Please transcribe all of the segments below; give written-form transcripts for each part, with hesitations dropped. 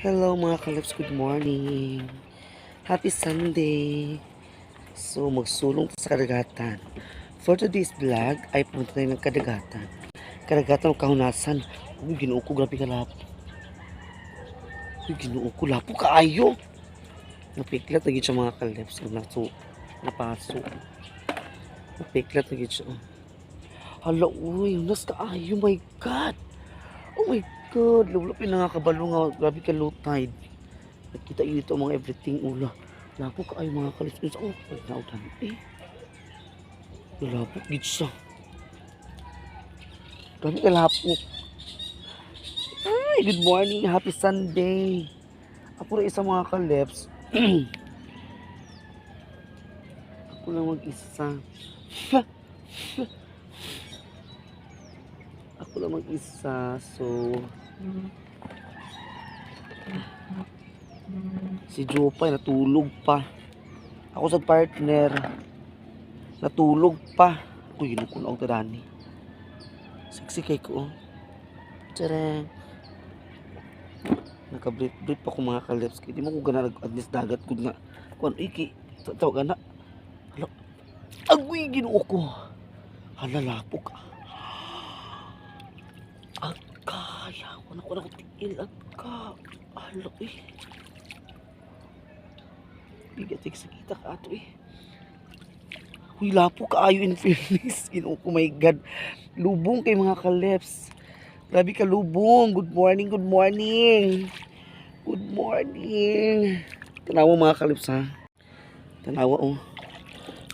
Hello mga kalips, good morning. Happy Sunday. So magsulong sa kadagatan. For today's vlog ay pumunta tayo ng kadagatan. Kadagatan ng kahunasan. Uy, ginoo ko, grabe ka lapo. Uy, ginoo ko, lapo kaayo. Napiklat na siya mga kalips. Napaso. Napiklat na siya. Hala, uy, hunas kaayo, my God. Oh my God, lulupin na nga kabalo nga. Grabe ka low tide. Nakita yun ito mga everything ula. Lapok ay mga kalips. Oh, nautan. Lapok gid siya. Grabe ka lapok. Ay, good morning. Happy Sunday. Ako rin isa mga kalips. Ako lang mag-isa. Ako lang mag-isa. So, si Jopay natulog pa. Ako sa partner natulog pa. Uy, ginukunaw ta dani. Sexy kay ko. Tara. Naka-brief pa ko mga kalips. Di mo ko gana nag-adlis dagat ko nga. Kung ano iki. Tawag na. Hala. Agoy, ginuo ko. Hala, lapok. Agkaya. Wala ko na ko tingil. Agka. Hala, bigatik sa kita ka ato Huy, lapo kaayo in fairness. Oh my God. Lubong kay mga kalips. Grabe ka lubong. Good morning, good morning. Good morning. Tanawa mga kalips ha. Tanawa oh.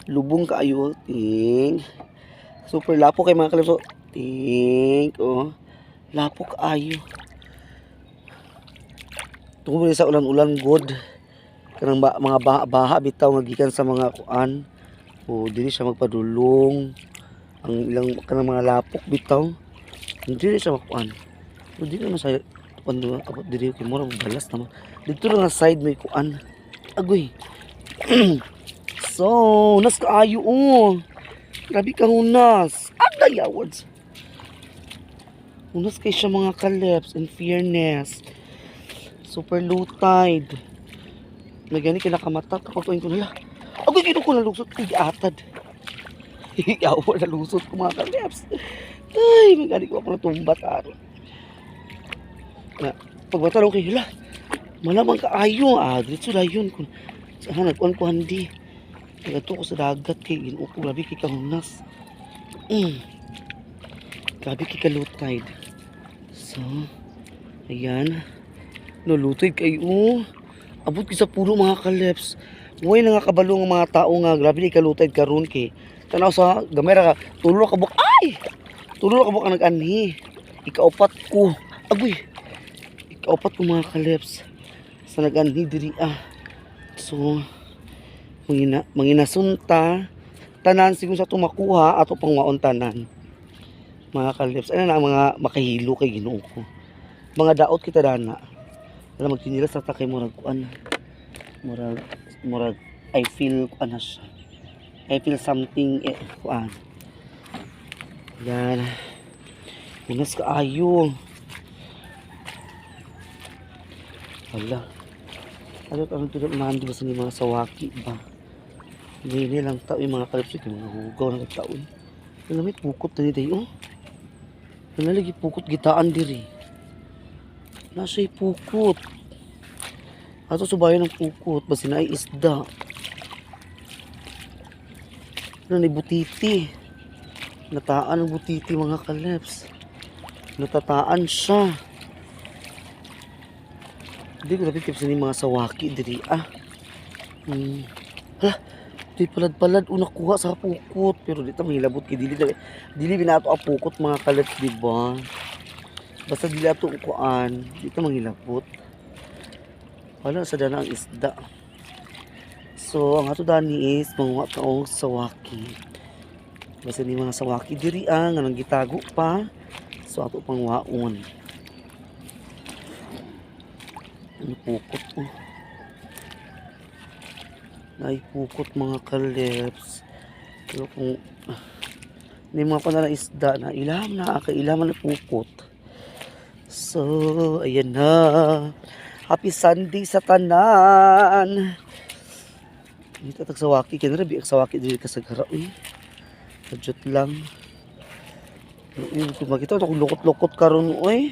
Lubong kaayo. Ting. Super lapo kay mga kalips oh. Ting. Oh. Lapo kaayo. Tungkol sa ulan-ulan good. Kanang mga baha bitaw nga gikan sa mga kuan. O dili siya magpadulong. Ang ilang kanang mga lapok bitaw. Dili siya makuan. O dili naman sa kuan abot dili kay mura balas naman. Dito lang nga side may kuan. Agoy. So, nas kaayo oh. Grabe ka hunas. Agay awards. Hunas kay siya mga kalips in fairness. Super low tide. Nagani kinakamata kapag ko nila. Ako gino ko nalusot ko giatad. Iyaw nalusot ko mga kalips. Ay, magani ko ako natumbat aron. Na pagbatalo kay hila. Malamang kaayo dito dayon kun saan nagkuan ko handi. Nagato ko sa dagat kay Ginoo ko grabe kay kahunas. Grabe kay ka low tide. So, ayan. Nalutid kayo. Abot ki sa pulo mga kalips. Ngayon nga kabalo ng mga tao nga grabe ni kalutid karon kay tanaw sa gamay ra ka tulo ka buk ay tulo ka buk ang nag-anhi ikaupat ko agoy ikaupat ko mga kalips sa nag-anhi diri so manginasunta tanan siguro sa tumakuha ato pang maon tanan mga kalips ano na mga makahilo kay Ginoo ko mga daot kita dana wala magtinilas sa takay murag kuan murag I feel kuan na siya. I feel something kuan. Yan. Unas kaayo. Wala. Ano to naman di ba sa mga sawaki ba? Hindi lang tao yung mga kalips yung mga hugaw ng tao. Wala may pukot na dito Wala lagi pukot gitaan diri. Nasa pukot. Ato subayan ng pukot basi na ay isda. Ano ni butiti. Nataan ang butiti mga kalips. Natataan siya. Hindi ko napitip sa mga sawaki diri Hala, di palad-palad nakuha sa pukot pero dito mahilabot kay dili binato ang pukot mga kalips di ba? Basta dili ato kuan, dito manghilabot. Wala sa dana ang isda. So, ang ato dani is mga taong sawaki. Basta ni mga sawaki diri nga nang gitago pa. So, ato pang waon. Ano pukot Naipukot mga kalips. Pero kung ni mga panala isda na ilaman na pukot. So, ayan na. Happy Sunday sa tanan. Dito tag sawaki kay na biak sawaki diri ka sa gara eh. Kadjut lang. Kung makita ako lukot-lukot karon oy.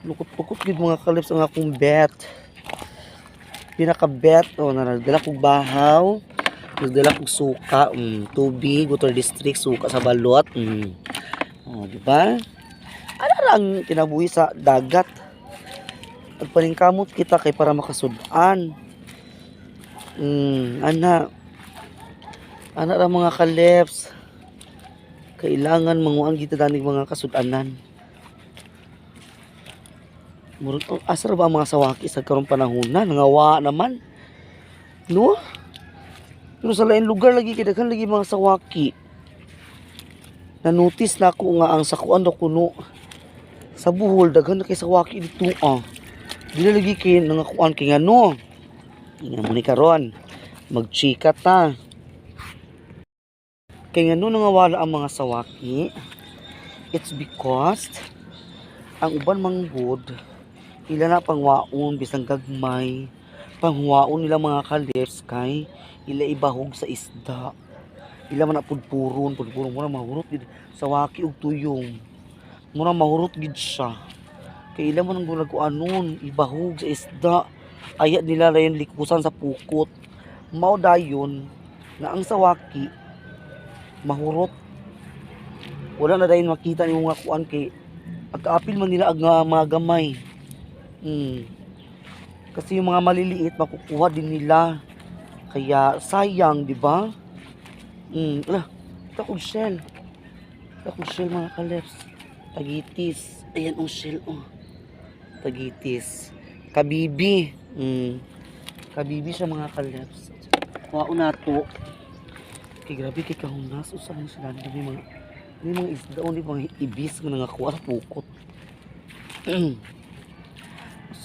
Lukot-lukot gid mga kalips ang akong bet. Pinaka-bet nagdala kog bahaw. Nagdala kog suka, tubig, water district, suka sa balot. Di ba? Ano lang kinabuhi sa dagat. Pagpaningkamot kita kay para makasudan. Ana ra mga kaleps. Kailangan manguan kita danig mga kasudanan. Murag asar ba ang mga sawaki sa karong panahon na nangawa naman. No? Pero sa lain lugar lagi kay daghan lagi mga sawaki. Na-notice na ako nga ang sakuan daw kuno sa Bohol daghan na kay sawaki dito Dili lagi kay nangakuan kay ngano. Nga mo ni karon magchika ta. Kay ngano nangawala ang mga sawaki? It's because ang uban manggod ila na pangwaon bisang gagmay. Pangwaon nila mga kalips kay ila ibahog sa isda. Ila man pudpuron mura mahurot gid sawaki og tuyong. Mura mahurot gid siya. Kay ila man ang gulaguanon ibahog sa isda. Aya nila layon likusan sa pukot. Mao dayon na ang sawaki mahurot. Wala na dayon makita ni mga kuan kay agkaapil man nila ag mga gamay. Kasi yung mga maliliit makukuha din nila. Kaya sayang, di ba? Takog shell. Takog shell mga kaleps. Tagitis. Ayan ang shell Tagitis. Kabibi. Kabibi siya mga kaleps. Kuha na to. Kay grabe kay kahunas. Usahan sila. May mga isda. Hindi mga ibis nga nangakuha sa pukot.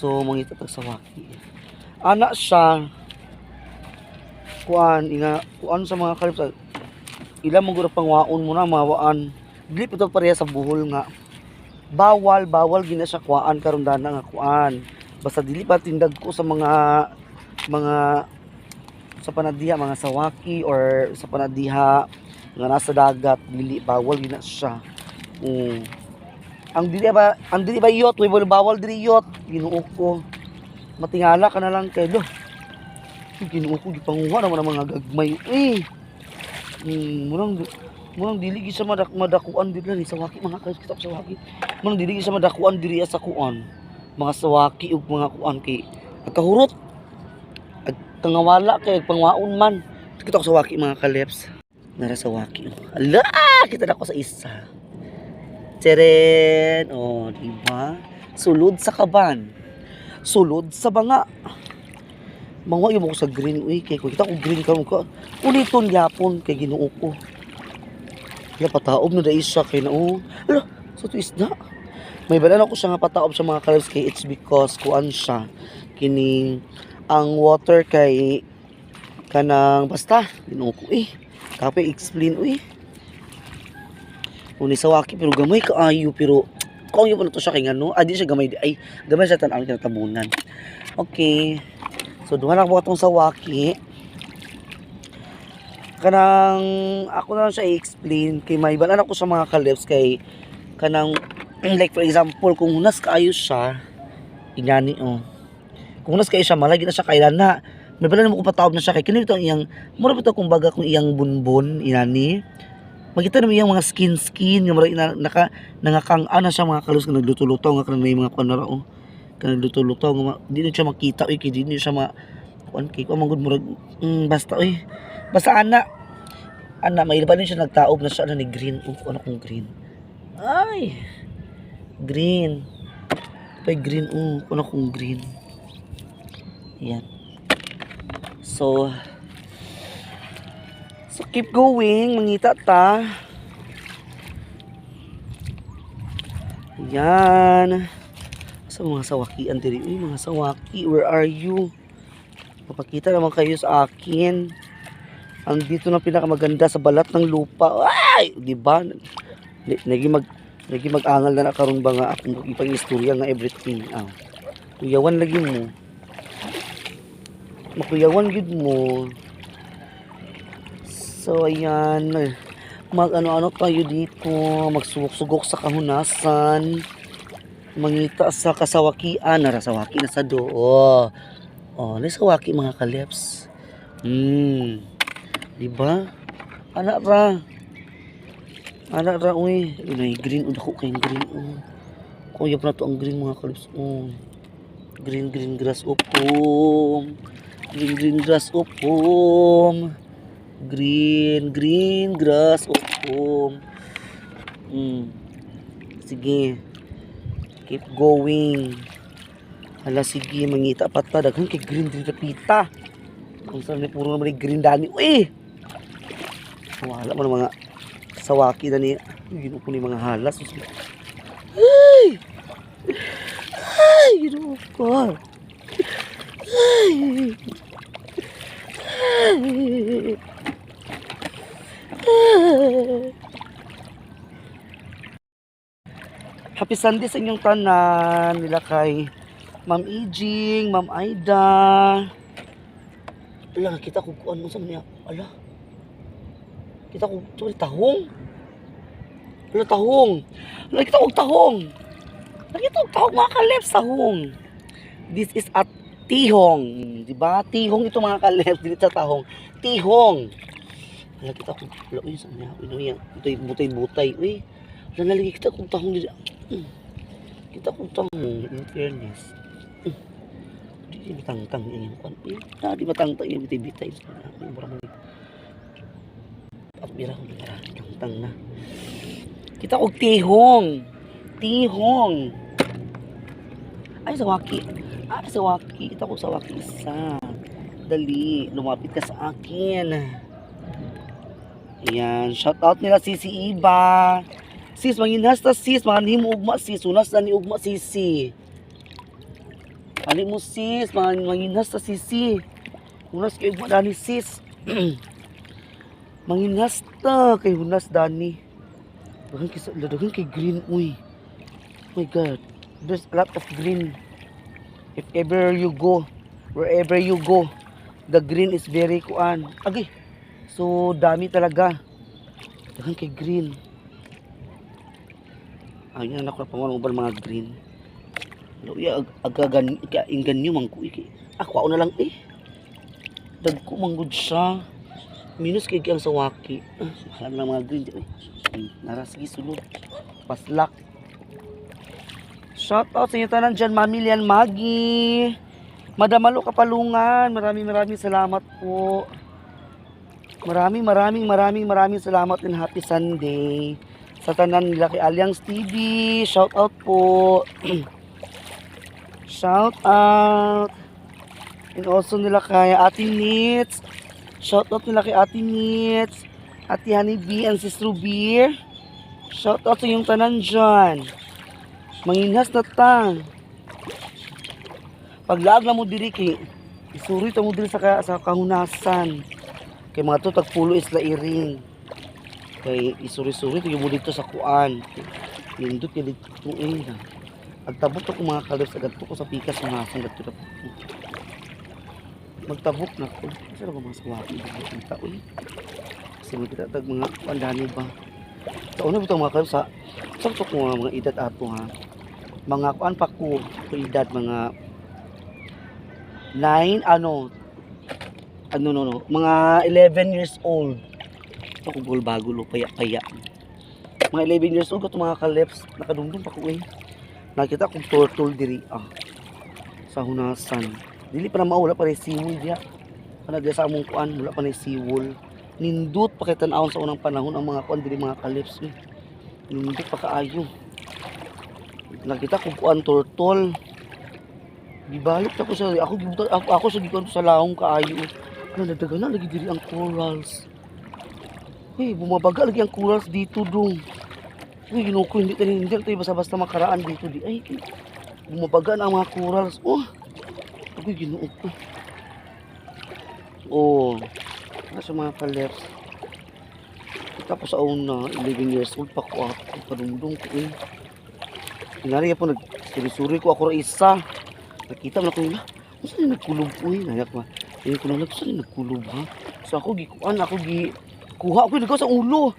So, mga itatag sawaki. Anak siya. Kuan sa mga kalips. Ilang mga pangwaon mo na mawaan. Dili ito pareha sa Bohol nga. Bawal gina siya kuan karon dana nga kuan. Basta dili pa tindag ko sa mga sa panadiha mga sawaki or sa panadiha nga nasa dagat dili bawal gina siya. Ang dili ba yot, bawal diri yot. Ginuo ko. Matingala ka na lang kay do. Ginuo ko gipanguha naman ang mga gagmay. Murang dili gi sa madakuan diri ni sawaki mga kita sa sawaki. Murang dili gi sa madakuan diri sa kuan. Mga sawaki ug mga kuan kay nagkahurot. Tangawala kay pangwaon man. Kita ko sawaki mga kaleps. Nara sawaki. Ala, kita na ko sa isa. Teren, diba? Sulod sa kaban. Sulod sa banga. Mangwa yung ako sa green. Kay kita ko green karon ka. Uliton yapon kay Ginoo ko. Kaya pataob na dai siya kay Ala, sa to isda. May balan ako siya nga pataob sa mga kalips kay it's because kuan siya. Kining ang water kay kanang basta Ginoo ko Kapay explain Uni sawaki pero gamay kaayo pero kung yung pa to siya kay ngano, di siya gamay gamay siya tan-ang kinatabunan. Okay. So duha na ko atong sawaki. Kanang ako na lang siya i-explain kay may balan ako sa mga kalips kay kanang like for example kung hunas kaayo siya ingani Kung hunas kaayo siya malagi na siya kailan na may balan mo ko pataob na siya kay kini ito iyang mura pa to kumbaga kung iyang bunbon inani. Makita naman yung mga skin nga maray nangakang-ana siya mga kalus nga nagluto-luto nga kanang may mga kuan na ra kanang nagluto-luto nga di na siya makita kay di na siya kuan kay ko manggod murag basta basta ana may iba din siya nagtaob na siya ni green ano kung green green pay green ano kung green yan so keep going, mangita ta. Yan. Sa mga sawakian diri. Mga sawaki, where are you? Papakita naman kayo sa akin. Ang dito na pinakamaganda sa balat ng lupa. Ay, di ba? Naging mag-angal na karon ba nga akong ipang istorya nga everything. Kuyawan lagi mo. Makuyawan gid mo. So ayan, mag ano-ano tayo dito, magsugok-sugok sa kahunasan, mangita sa kasawakian, narasawaki na sa doo. Oh, nasawaki mga kaleps. Di ba? Ana ra. Ana ra uy, inay green ud ako kay green. Kuya pa na to ang green mga kaleps. Green grass upom. Green grass upom. Green grass upom. Sige. Keep going. Hala sige, mangita pa ta. Daghang kay green dito pita. Kung saan ni puro naman green dani. Uy! Wala mo ng mga sawaki na ni. Gino ko ni mga halas. Ay! Ay! Gino ko. Ay! Ay! Happy Sunday sa inyong tanan nila kay Ma'am Ijing, Ma'am Aida. Ala, kita ko ano sa niya. Ala. Kita ko tahong. Ala tahong. Ala kita ko tahong. Nakita ko tahong mga kaleps tahong. This is a tihong, di ba? Tihong ito mga kaleps, dito sa tahong. Tihong. Ala kita ko ala uy sa niya. Uy, butay-butay. Uy. Ala nalagi kita ko tahong dito. Kita ko tahong in fairness. Di batang-tang yung kan. Di batang-tang yung bitay-bitay. At bira ko tang-tang na. Kita og tihong. Tihong. Ay sawaki. Ay sawaki. Kita ko sawaki isa. Dali, lumapit ka sa akin. Ayan, shout out nila Sisi Iba. Sis, manginhas ta sis, manganhim ugma sis, unas na ni ugma sisi. Ani mo sis, manginhas ta sisi. Unas kay ugma dani sis. Manginhas ta kay unas dani. Daghang kay green uy. Oh my god, there's a lot of green. If ever you go, wherever you go, the green is very kuan. Agi. So dami talaga. Daghang kay green. Ayun na ako pangon ubal mga green. Lo ya agagan inganyo man ko iki. Ako na lang Dagko manggod siya. Minus kay ang sawaki. Alam lang mga green di. Nara sige sulod. Paslak. Shout out sa inyo tanan dyan, Mami Lian Magi. Madamalo Kapalungan. Maraming salamat po. Maraming salamat and happy Sunday. Sa tanan nila kay Aliang TV, shout out po. Shout out. And also nila kay Ate Nits. Shout out nila kay Ate Nits, Ate Honeybee and Sis Ruby. Shout out sa inyong tanan dyan. Manginhas na ta. Paglaag na mo diri kay isuri ta mo diri sa kahunasan. Kay mga to tagpulo isla iring. Kay isuri-suri ito yung dito sa kuan. Nindot yung dito na. Agtabok ako mga kaleps. Agad ko sa pikas mga asang gato na po. Magtabok na ko. Kasi na ba mga sawaki? Kasi magkita mga pandani ba? Sa una bito mga kaleps ha. Sakto ko mga edad ato ha. Mga kuan pa ko. Edad mga 9 mga 11 years old. Ako bol bago lo paya. Mga 11 years old ko mga kaleps, nakadungdong pa ko Nakita kong turtle diri sa hunasan. Dili pa na wala pa rin siwol diya. Kana diya sa among kuan, wala pa rin siwol. Nindot pa kay tan-awon sa unang panahon ang mga kuan diri mga kaleps. Nindot pa kaayo. Nakita kong kuan turtle. Gibalik ako sa ako sa gikuan sa laong kaayo. Nadaghan na lagi diri ang corals. Bumabaga lagi ang corals dito dong. Ginuko hindi tayo basta-basta makaraan dito di. Bumabaga na ang mga corals. Ginuko ko. Nasa mga kaleps. Tapos sa una, 11 years old pa ko ako. Padumdong ko Hinari po nagsurisuri ko ako isa. nakita mo na ko nila. Gusto na nagkulob uy, nayak ba. Ayun ko na gusto na nagkulob ha. So ako gikuan, kuha ako nagawa sa ulo.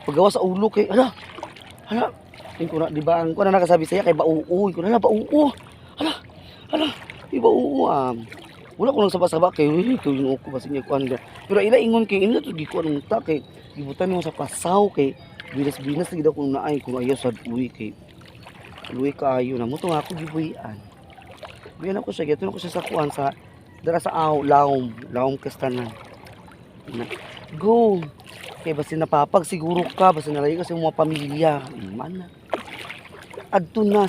Paggawa sa ulo kay hala. Ayun ko na, di ba ang ko na nakasabi saya kay bauo. Ayun ko na bauo. Hala. Di bauo wala ko nang saba-saba kay yung ko basta niya kuan. Pero ila ingon kay ina to gikuan ng ta kay gibutan mo sa pasaw kay binas-binas lagi daw kung naay kung ayaw sa uwi kay luwi kaayo na mo to ako gibuhian. Biyan ako siya, gito na ko siya sa kuan sa dara sa laom kastanan. Go. Kay basta napapag siguro ka, basta nalayo ka sa mga pamilya. Man. Adto na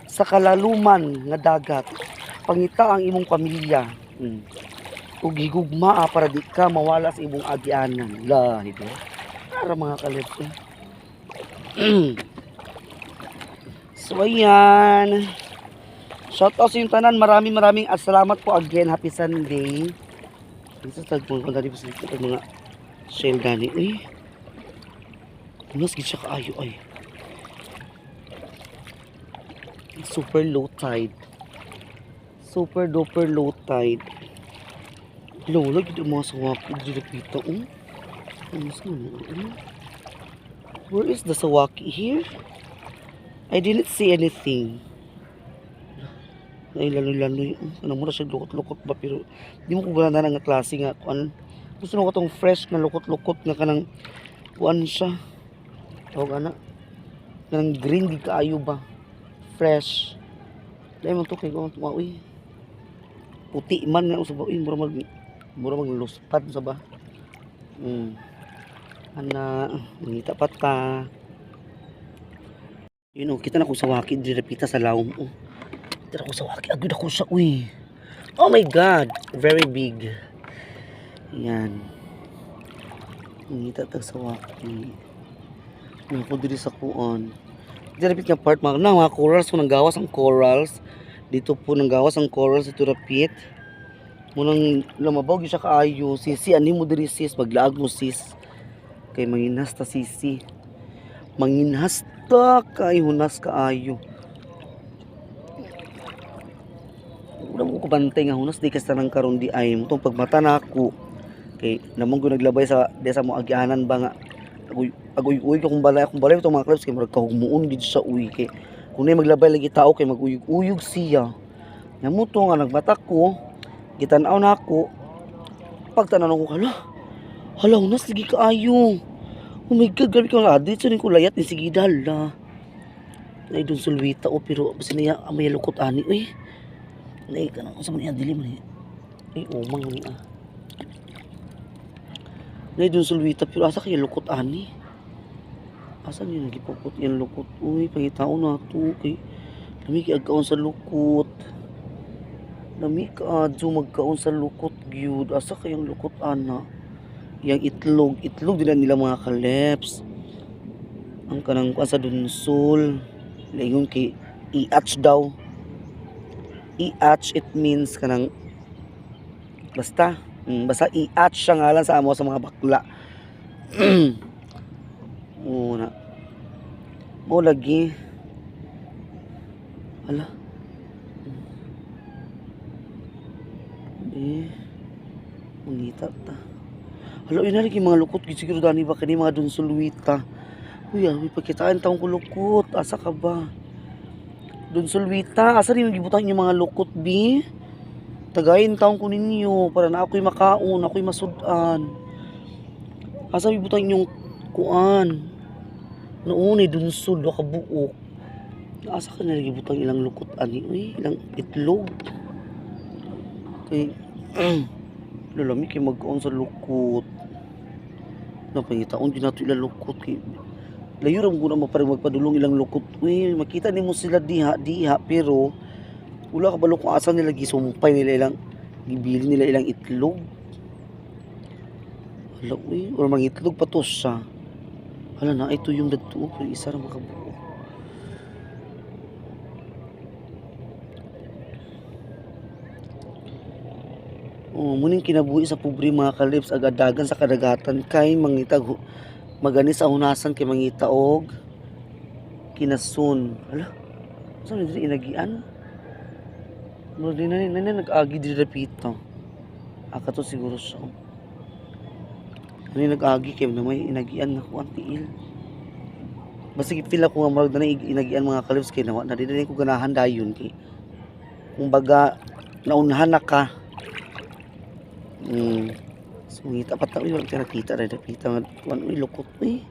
sa kalaluman nga dagat. Pangita ang imong pamilya. Ug higugma para di ka mawala sa imong agyanan. Lahi do. Para mga kalips. So ayan. Shout out sa yung tanan. Maraming salamat po again. Happy Sunday. Isa tagpon ko dali sa mga shell gani. Uy. Unas gid siya kaayo ay. Super low tide. Super duper low tide. Lola gid mga sawaki diri dito. Where is the sawaki here? I didn't see anything. Ay lanoy-lanoy. Ano mo na siya lukot-lukot ba pero di mo ko gana nga klase nga kuan. Gusto ko tong fresh na lukot-lukot nga kanang kuan siya. Tawag ana. Kanang green di kaayo ba. Fresh. Dai man to kay ko uy. Puti man nga sa ba uy mura mag luspad sa ba. Ana, ngita pa ta. You know, kita na ko sawaki diri pita sa lawom. Kita na ko sawaki agud ako siya uy. Oh my god, very big. Yan. Ngita tag sawaki. Ako diri sa kuon. Diri pit nga part mga corals mo nang gawas ang corals. Dito po nang gawas ang corals ito rapit. Munang lumabaw gyud siya kaayo. Sisi ani mo diri sis, maglaag mo sis. Kay manginhas ta sisi. Manginhas ta kay hunas kaayo. Wala mo ko bantay nga hunas di kasta nang karon di ay mo tong pagmata nako. Kay namang ko naglabay sa desa mo agyanan ba nga. Agoy-uy ko kung balay itong mga clubs kay murag kahugmuon gid sa uy kay kung nay maglabay lagi tao kay maguyog-uyog siya. Namo to nga nagmata ko, gitan-aw na ako. Pagtanaw ko hala unas lagi kaayo. Oh my god, grabe ka nga dito rin ko layat ni sige dala. Nay dun sulwita o pero basta niya amay lukot ani uy. Nay kanang sa man niya dili man. Ay umang ni Nay dun sulwita pero asa kay lukot ani. Asa niya nagipukot yan lukot. Uy, pangitaon na to kay lami kay agkaon sa lukot. Lami ka adyo magkaon sa lukot gyud. Asa kayang lukot ana? Yang itlog din nila mga kaleps. Ang kanang kuan sa dunsul. Laingon kay i-atch daw. I-atch it means kanang basta i-atch siya ngalan sa amo sa mga bakla. Una. Mo lagi. Hala. Mangita ta. Hala, yun na mga lukot. Siguro dani ba kani mga dunsulwita. Uy, pagkitaan taong ko lukot. Asa ka ba? Dunsulwita. Asa rin yung gibutan yung mga lukot, bi? Tagayin taong ko ninyo. Para na ako'y makaon. Ako'y masudan. Asa gibutan yung kuan. Noon dunsul. Wakabuok. Asa ka na gibutan ilang lukot, ani? Uy, ilang itlog. Okay. Lalami kay magkaon sa lukot. Napangitaon din nato ilang lukot kay layo ram guna mapareng magpadulong ilang lukot. Uy, makita nimo sila diha pero wala ka balo kung asa nila gisumpay nila ilang gibili nila ilang itlog. Hala uy, or mga itlog pa to siya. Hala na ito yung dadto pero isa ra makabuo. Oh, muning kinabuhi sa pobre mga kalips agadagan sa kadagatan kay mangitag magani sa hunasan kay mangita og kinasun. Hala. Saan diri inagian? Mura din na nag-agi diri dapita. Aka to siguro siya. Ano nag-agi kay na may inagian na ko ang tiil. Basta feel ako nga marag na inagian mga kalibs kay nawa na din ko ganahan dayon kay. Kung baga naunahan na ka. So ngita pa tayo wala nakita rin dapita nga ano lukot eh.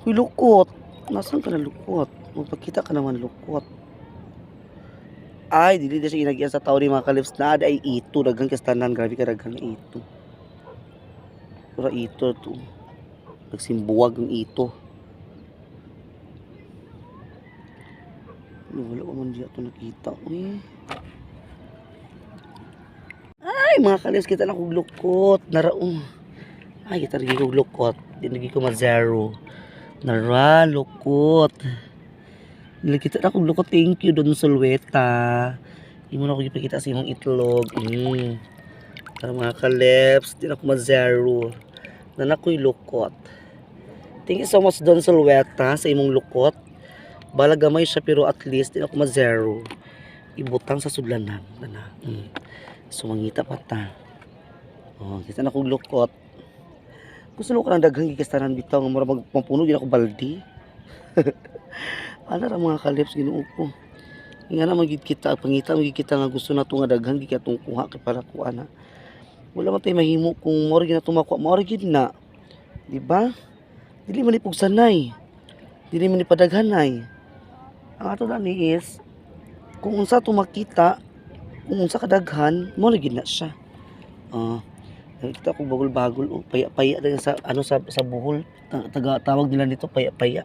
Uy lukot. Nasaan ka na lukot? Magpakita ka naman lukot. Ay, dili na siya inagian sa tao ni mga kalibs na ada ay ito. Dagang kastanan. Grabe ka dagang ito. Pura ito to. Nagsimbuwag ang ito. Wala ko man diya ito nakita. Ay, mga kalibs, kita na kong lukot. Naraong. Ay, kita rin kong lukot. Dinagi ko ma-zero. Nara, lukot. Kita na kong lukot. Thank you doon sa Sulweta. Hindi mo na ako ipakita sa imong itlog. Para mga kalibs, di na ako ma-zero. Na ako'y lukot. Thank you so much doon sa Sulweta sa imong lukot. Balagamay siya pero at least di na ako ma-zero. Ibutang sa sudlanan. So mangita pa ta. Kita na akong lukot. Gusto ko lang daghang gigastanan bitaw nga mura magpampuno gid ako baldi. Ana ra mga kalibs Ginoo ko. Nga na magid kita pangita magid kita nga gusto na to nga daghang gi katong kuha kay para ko ana. Wala man tay mahimo kung mora gid na tumakuha, mora gid na. Di ba? Dili man ipog sanay. Dili man ipadaghanay. Ang ato ni is kung unsa to makita, kung unsa kadaghan, mora gid na siya. Nakita ko bagol-bagol paya-paya din sa ano sa buhol. Tawag nila nito paya-paya.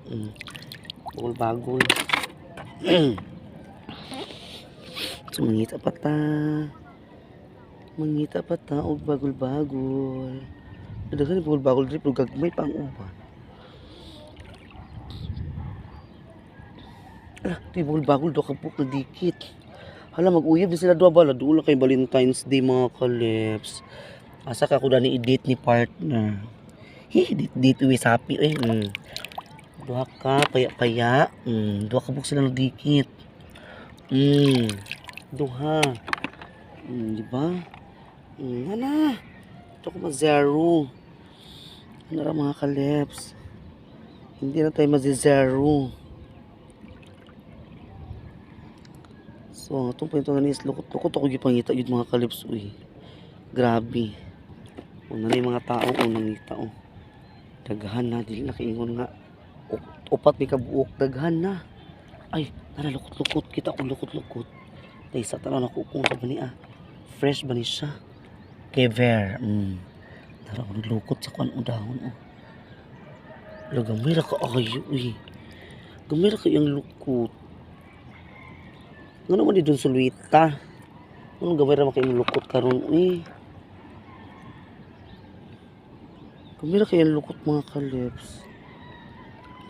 Bagol-bagol. So mangita pa ta. Mangita pa ta og bagol-bagol. Daghan bagol-bagol diri pero gagmay pa ang uban. Di bagol-bagol do ka buk na dikit. Hala mag-uyab din sila duha bala duula kay Valentine's Day mga kalibs. Asa ka ko dani i-date ni partner. Date uwi sapi duha ka paya-paya. Duha ka buk sila na dikit. Duha. Di ba? Ana. Ito ko ma-zero. Ano ra mga kalibs. Hindi na tayo ma-zero. So, itong pinto na is lukot-lukot ako gipangita yun mga kalibs. Grabe. Una na yung mga tao nangita daghan na, dili na kaingon nga upat may kabuok, daghan na. Ay, nara lukot-lukot, kita ko lukot-lukot. Tay sa tanaw na kung sa bani fresh ba ni siya? Kever. Nara ko lukot sa kuan dahon Lagamay ra ka ayo Gamay ra kayang lukot. Nga naman di dun sulwita. Anong gamay ra makayang lukot karon Kamera kaya lukot mga kalibs.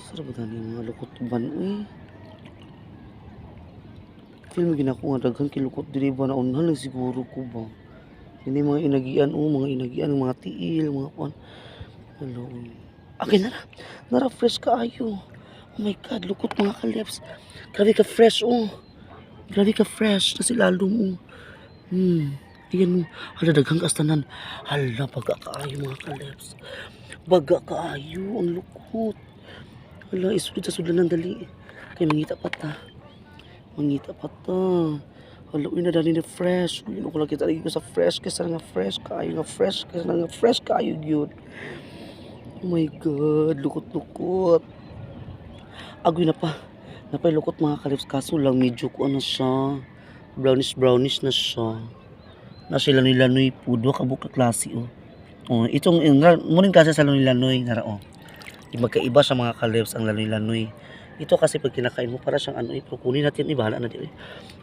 Sarap ba mga lukot ban Film ginako nga daghan kilukot diri ba na unhal lang siguro ko ba. Hindi mga inagian mga tiil, mga kuan. Hello. Akin nara fresh ka ayo. Oh my god, lukot mga kalibs. Grabe ka fresh Grabe ka fresh na sila lalo Ayan mo. Hala, daghang kastanan. Hala, baga kaayo mga kalibs. Baga kaayo. Ang lukot. Hala, isulid sa sudlanan dali. Kaya mangita pa ta. Hala, nadali na fresh. Uy, ko lang kita lagi ko sa fresh. Kesa nga fresh kaayo. Kesa nga fresh kaayo yun. Oh my god. Lukot-lukot. Agoy na pa. Napay lukot mga kalibs. Kaso lang medyo ko siya. Brownish na siya. Na sila nila noy pudo kabuk ka klase itong muning klase sa lanoy nara magkaiba sa mga kalibs ang lanoy ito kasi pag kinakain mo para siyang pero kunin natin ibahala na dito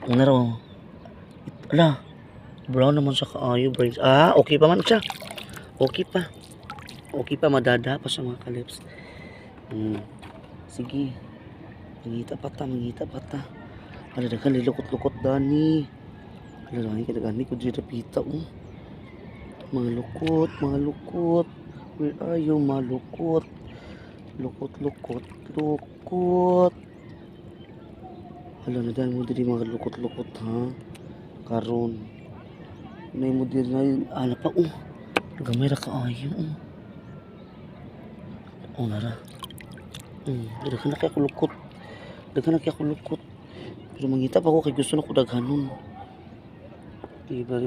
nara ala brown naman siya kaayo brains okay pa man siya okay pa madada pa sa mga kalibs sige mangita pa ta ala dagan lilukot-lukot dani Lalaki ka nagani ko dito pita mga lukot where are you mga lukot Hala na dahil mo diri mga lukot-lukot ha. Karon. Nay mo diri na pa gamay ra kaayo. Nara. Daghan na kay ako lukot. Daghan na kay ako lukot. Pero mangita pa ako kay gusto na ko daghanon. Di ba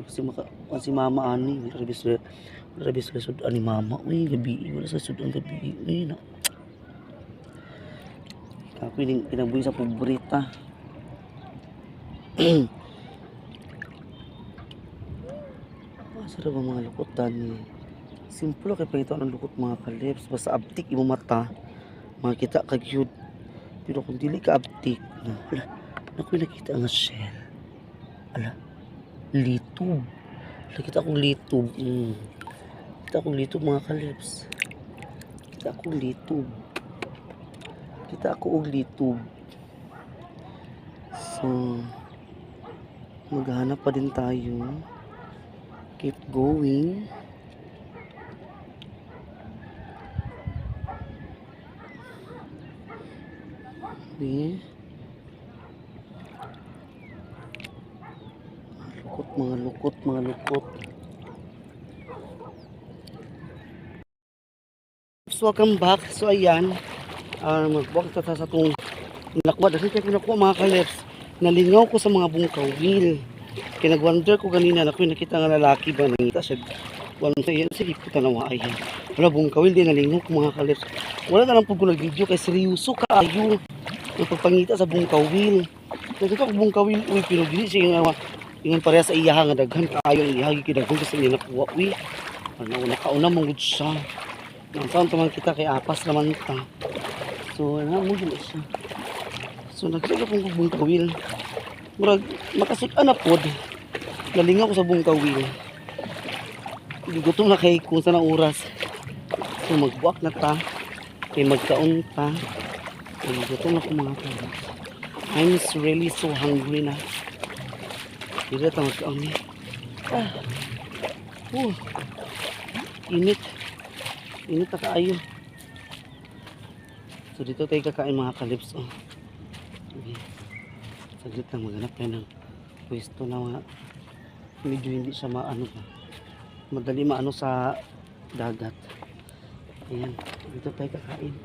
si mama ani, rabis sud ani mama. Uy, gabi wala sa sud ang gabi. Uy na. Ako yung pinabuhi sa paborita. Masarap ang mga lukotan ni. Simple kay pangito ang lukot mga kalips. Basta abtik imong mata, makita ka gyud. Pero kung dili ka abtik, wala. Nakoy nakita nga shell. Ala, litob. Nakita akong litob. Kita akong litob mga kalips. Kita akong litob. Kita ako og litob. So, maghanap pa din tayo. Keep going. Okay. Mga lukot. So, welcome back. So, ayan. Magbuwag sa itong nakuha. Dahil kayo nakuha mga kalips. Nalingaw ko sa mga bungkawil. Kaya nag-wonder ko ganina na kung nakita nga lalaki ba nangita siya. Walang sa iyan. Sige ko tanawa ayan. Wala bungkawil din. Nalingaw ko mga kalips. Wala na lang po ko nag-video kay seryoso kaayo. Napagpangita sa bungkawil. Nakita ko bungkawil. Uy, pero dili siya nga ingan pareha sa iyaha nga daghan kaayo. Iyahagi kidaghan kasi niya nakuha. Uy, nakauna mong good siya. Ang saan naman kita kay apas naman ta. So, namugin siya. So, nagsaga pong bungkawil. Murag, makasik-an na pod. Nalingaw ko sa bungkawil. Gutom na kay kung saan ang oras. So, magbuak na ta. Kay magkaon ta. Gutom na ko mga kaya. I'm really so hungry na. Hindi na magkaon eh. Init. Init na kaayo. So dito tayo kakain mga kalips. Okay. Saglit lang maghanap tayo ng pwesto na medyo hindi siya maano ba. Madali maano sa dagat. Ayan. Dito tayo kakain.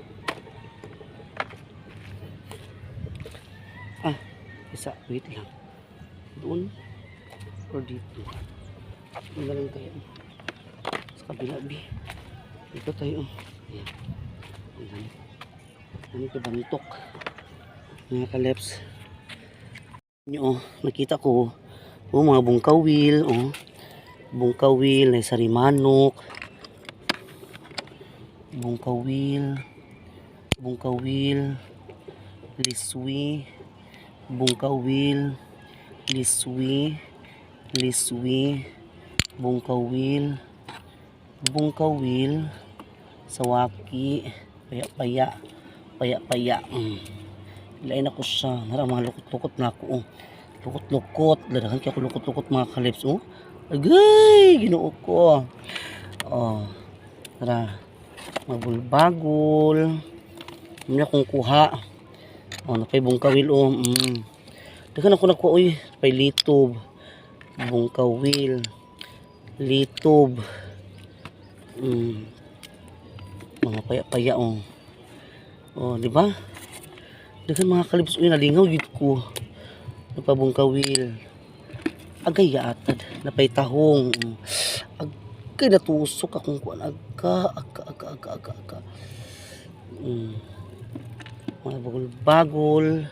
Isa. Wait lang. Doon. Or dito. Doon na lang tayo. Sa kabila B. Dito tayo. Ayan. Ayan. Ano ito bantok. Mga kalips. Nakita ko. Mga bungkawil. Bungkawil. Sarimanok. Bungkawil. Bungkawil. Liswi. Bungkawil. Liswi. Liswi. Bungkawil. Bungkawil, sawaki, paya-paya. Ilain ako siya. Nara mga lukot-lukot na ako. Lukot-lukot. Ladahan kaya ako lukot-lukot mga kalips. Agay! Ginoo ko. Nara. Magulbagol. Hindi akong kuha. Napay bungkawil. Dagan ako nakuha. Uy, napay litob. Bungkawil. Litob. Mga paya-paya di ba? Dagan mga kalips nalingaw gid ko. Napabungkawil. Agay atad, napay tahong. Agay natusok akong kuan aga. Mga bagol,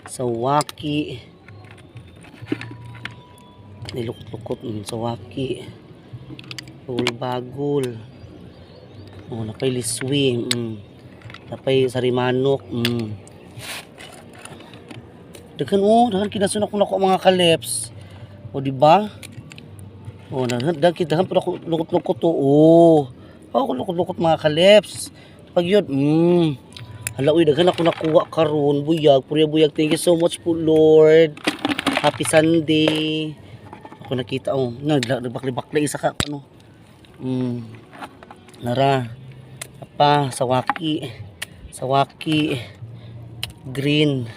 sawaki. Nilukot-lukot sawaki. Bagol. Napay liswi. Napay sarimanok. Dagan kinasun ako nako mga kalips. Di ba? Dagan pud ako lukot-lukot to. Ako lukot-lukot mga kalips. Pag yun, hala uy, daghan ako nakuha karon buyag. Buyag. Thank you so much po Lord. Happy Sunday. Ako nakita nagbakli-bakli isa ka Nara. Sawaki. green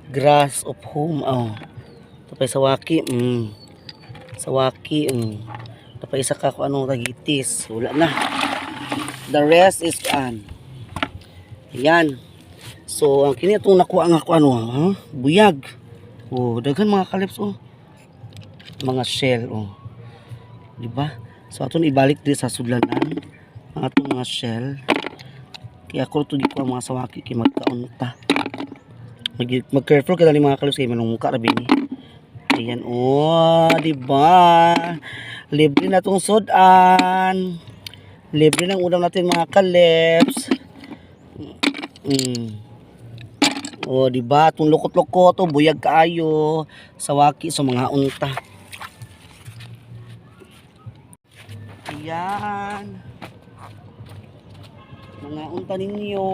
grass of home. Oh. Tapay sawaki. Sawaki. Tapay isa ka kung anong tagitis. Wala na. The rest is ayan. So, ang kini itong nakuha nga ko buyag. Oh, daghan mga kalips mga shell diba? So, aton ibalik din sa sudlanan ang atong mga shell. Kaya ako ito gikuha mga sawaki kay magkaunta. Mag-careful ka dali mga kalips kay manungka rabi ni. Ayan diba? Libre na tong sudan. Libre ng ulam natin mga kalips. Diba? Itong lukot-lukot, buyag kaayo, sawaki sa mga unta. Ayan. Mga unta ninyo.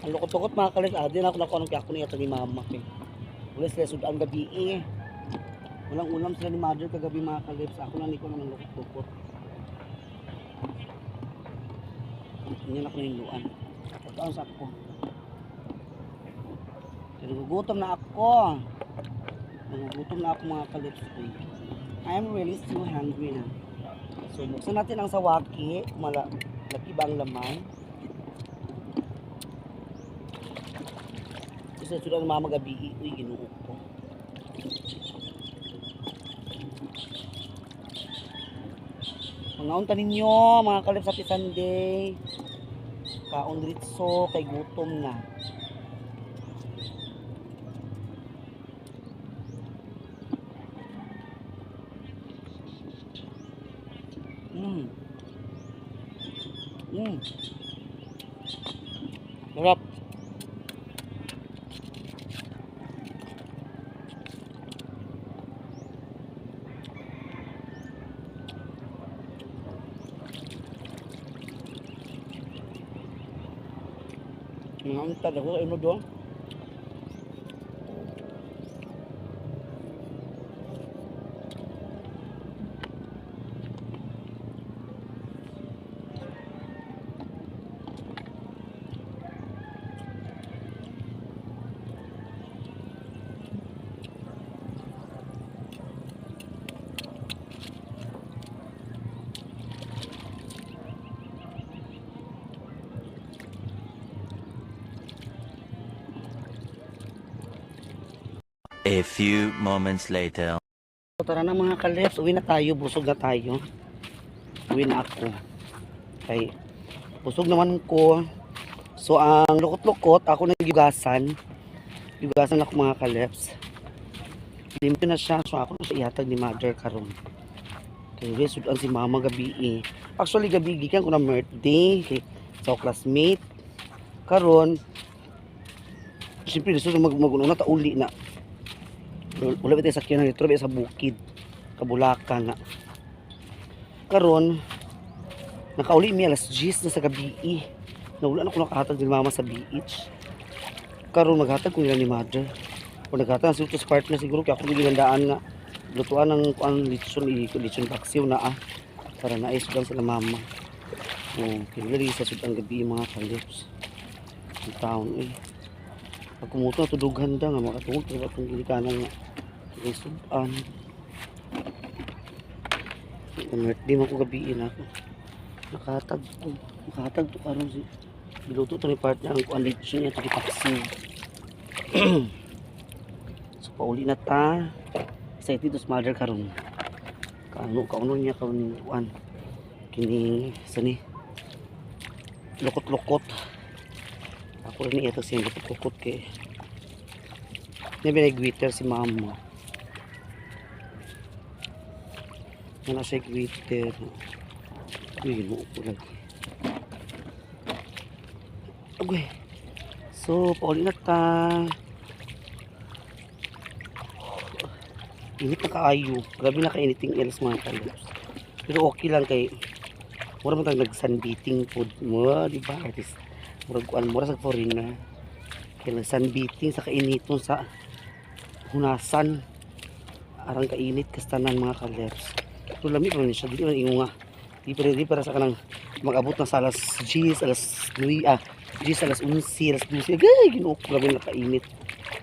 Ang lukot-lukot mga kalis, din ako nakuha ng kaya niya ni mama. Wala sila sudan gabi Walang ulam sila ni mother kagabi mga kalips. Ako lang ko ng lukot-lukot. Hindi na ako niluan. Pagkaan sa ako. Nagugutom na ako. Nagugutom na ako mga kalips. I'm really so hungry na. So, buksan natin ang sawaki. Malaki ba ang laman? Kasi sudah na mama gabi. Uy, ginuot ko. Mga unta ninyo, mga kalips, happy Sunday. Kaon ritso, kay gutom na. Sarap. Ang tada ko ay mo doon. A few moments later. Tara na mga kalips, uwi na tayo, busog na tayo. Uwi na ako. Okay. Busog naman ko. So ang lukot-lukot, ako nagigasan. Gigasan ako mga kalips. Limpyo na siya, so ako na siya ihatag ni mother karon. Okay, sudan si mama gabi Actually gabi gikan ko na birthday kay sa classmate. Karon siyempre gusto mag-una ta uli na. Wala ba tayo sakyan na dito sa bukid Kabulakan na karon nakauli mi alas 10 na sa gabi nawala na ko nakahatag din mama sa beach. Karon maghatag ko nila ni mother o naghatag sa sa partner siguro kaya ako gilandaan nga lutuan ng lechon paksiw na para naisudan sila mama. Kinilari sa sudang gabi mga kalips ang taon pag kumuto na tudughan da nga makatungod sa batong gilikanan nga sudan. Di mo ko gabiin ako. Nakahatag to karon si biluto to ni partner ang kuan lechon niya tagi paksiw. So pauli na ta. Excited to mother karon. Kauno niya karon kuan. Kini sani. Lukot-lukot. Ako rin ito siya lukot-lukot kay. Nabi nag-glitter si mama. Wala siya glitter. Uy, inuupo lagi. Okay. So, pauli na ta. Init na kaayo. Grabe na kainiting else mga kalips. Pero okay lang kay mura mo tang nag-sunbeating food mo, di ba? Artist. Mura sa foreigner. Kaya nag-sunbeating sa kainiton sa hunasan. Arang kainit kastanan mga kalips. Ito lamig pa rin siya. Dili man ingo nga. Di para sa kanang mag-abot na sa alas 10, alas 2, 10, alas 11, alas 12. Agay, ginoo ko grabe nakainit.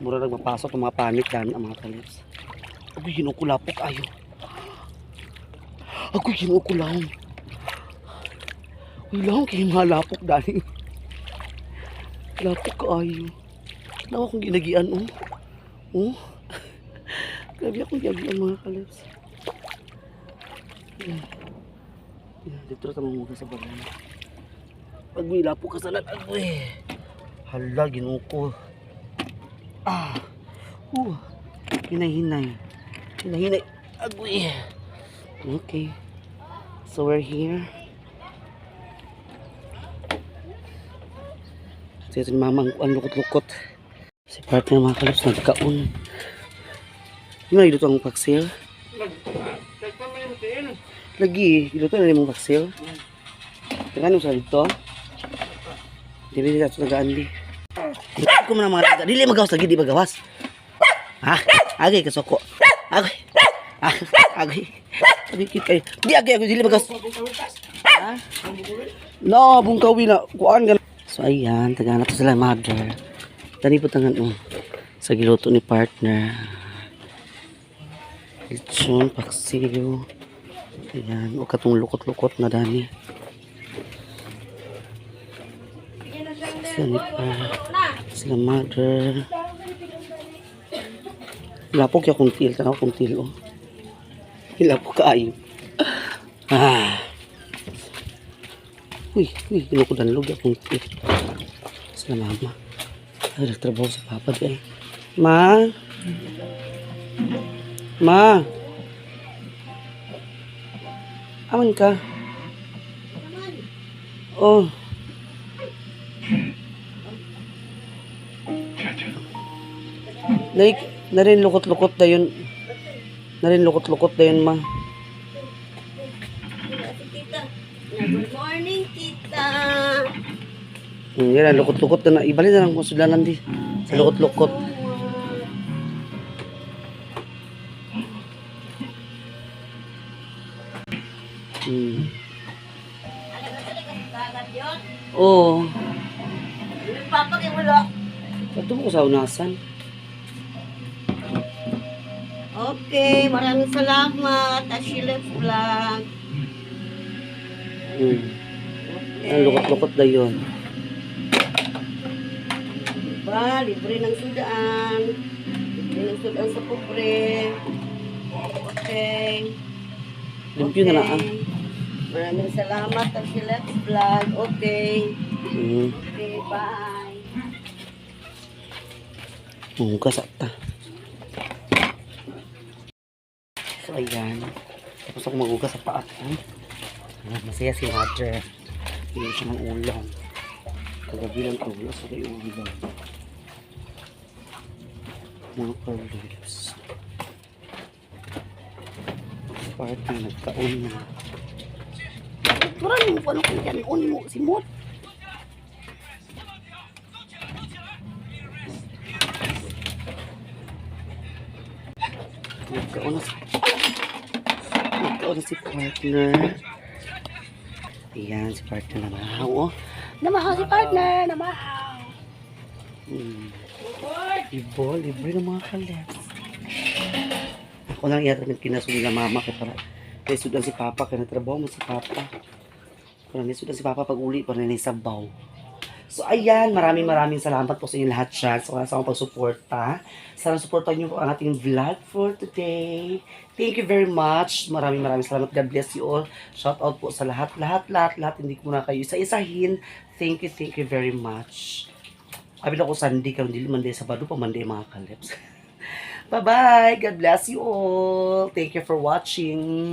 Mura nagmapasok ang mga panit yan, ang mga kalips. Agoy, ginoo ko lapok ayo. Agoy, ginoo ko lahong. Uy, lahong kayo mga lapok dali. Lapok ka ayo. Nawa akong ginagian, oh. Oh. Grabe akong ginagian mga kalips. Dito na tamang mga sa bagan. Pag may lapo ka sa lahat, agoy. Hala, ginoo ko. Hinay-hinay. Hinay-hinay. Agoy. Okay. So we're here. So ito ni mamang ang lukot-lukot. Si partner mga kalips nagkaon. Yung na iluto ang paksil. Lagi, iluto na rin mong paksil. Tengah sa dito. Dili ka ito nagaan di. Dili ko man ang mga naga. Dili magawas lagi, di magawas. Ha? Agay kasoko. Agay. Agay. Agay kayo. Di agay ako, dili magawas. Ha? No, bungkawi na. Kuan ka. So ayan, taga na to sila mother. Tani po tangan sa giluto ni partner. Lechon, paksiyo. Ayan, o katong lukot-lukot na dani. Sila pa. Sila mother. Lapok ya kung til, tanaw kung til, oh. Lapok kaayo. Uy, kinukudan log ya kung til. Sila mama. Ay, nagtrabaho sa papa di ay. Ma? Ma? Aman ka? Oh. Narin lukot-lukot na yun. Narin lukot-lukot na yun, ma. Good morning, tita. Yan, lukot-lukot na. Ibalik na lang kung sulanan di. Sa lukot-lukot. Oo. Papa kayo wala. Ito mo ko sa unasan. Okay, maraming salamat. Ashilef Vlog. Ang lukot-lukot na yun. Diba? Libre ng sudaan. Libre ng sudaan sa pobre. Okay. Limpyo na lang. Maraming salamat. Ashilef Vlog. Okay. Mm. Okay, bye. Hugas ata. So ayan. Tapos ako maghugas sa paa ko. Masaya si mother. Hindi siya ng ulam. Kagabi lang ulam. So kayo ulam. Mga curlips. Party nagkaon na. Maraming ano kung yan. Mo si Mod. Nagkaon na si partner. Ayan, si partner namahaw. Oh. Namahaw si partner. Namahaw. Libre ng mga kalips. Ako lang yata kinasuli na mama kaya para kaya sudan si papa kaya natrabaho mo si papa. Kaya nisudan si papa pag uli para nanisabaw. So ayan, maraming salamat po sa inyo lahat siya. So sa akong pagsuporta. Sana supportan niyo po ang ating vlog for today. Thank you very much. Maraming salamat. God bless you all. Shout out po sa lahat. Hindi ko na kayo isa-isahin. Thank you very much. Abi ako Sunday karon dili Monday Sabado pa Monday mga kalips. Bye-bye. God bless you all. Thank you for watching.